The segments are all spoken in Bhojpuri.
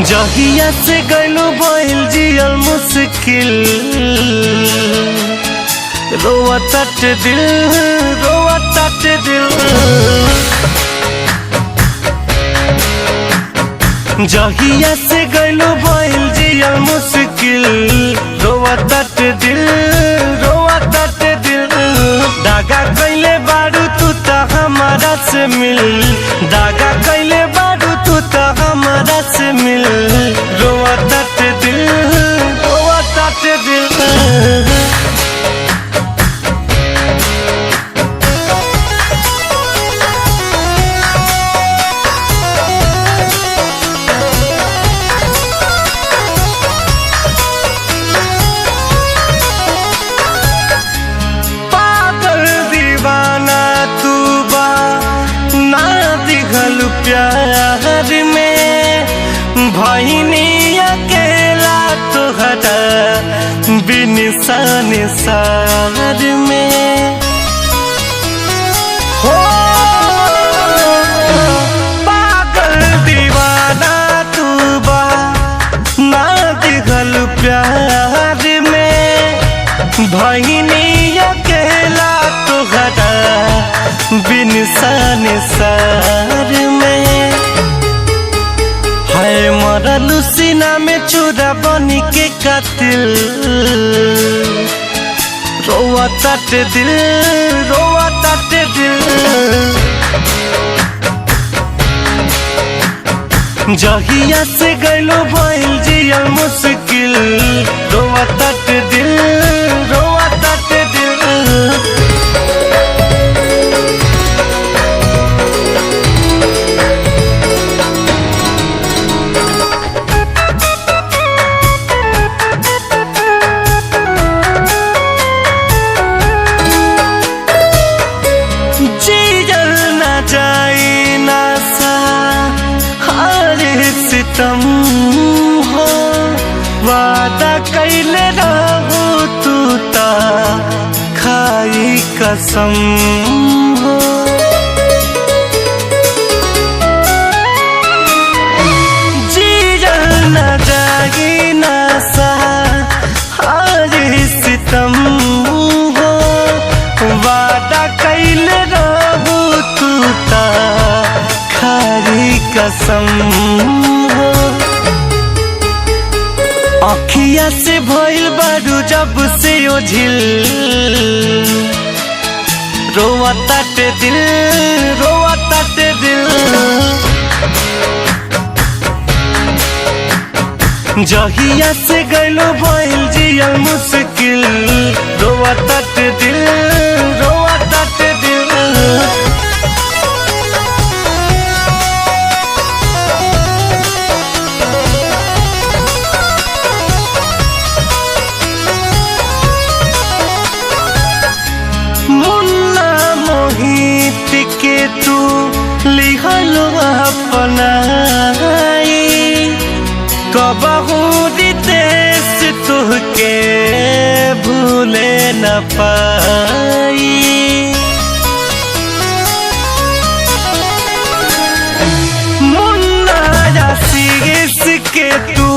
जहिया से गइलो भइल जियल मुश्किल रोआ तट दिल जहिया से गइलो भइल जियल मुश्किल रोआ तट दिल दागा कइले बारू तू त हमारा से मिल दागा कइले बारू तू त हमारा से मिल रोआ तट दिल प्यार में भइनी अकेला तोहरा बिन संसार में हो पागल दीवाना तू बा ना दिखल प्यार में भइनी अकेला तोहरा बिन संसार में है मरलू सीना में चूरा बनी के कातिल रोआ तट दिल जहिया से गइलो भइल जियल मुश्किल रोआ तट दिल सितम हो वादा कैले रहू तू ता खाई कसम हो जीजल न जागी न सा हरी सितम हो वादा कैले रहू तू ता खाई कसम अखिया से भइल बारू जब से ओझिल रोआ तट दिल जहिया से गइलो भइल जियल मुश्किल रोआ तट दिल के तू लिखलो अपनाई कबहू रितेश तुहके भूले न पाई मुन्ना यासीस के तू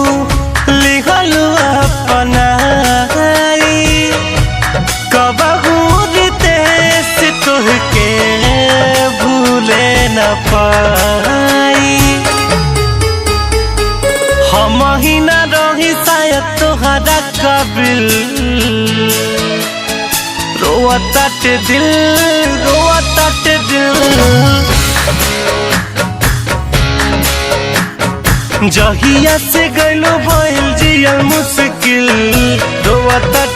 लिखलो अपनाई कबहू रितेश तुहके न पाई हम ही न रही शायद तोहरा काबिल रोआ तट दिल जहिया से गइलो भइल जियल मुश्किल रोआ तट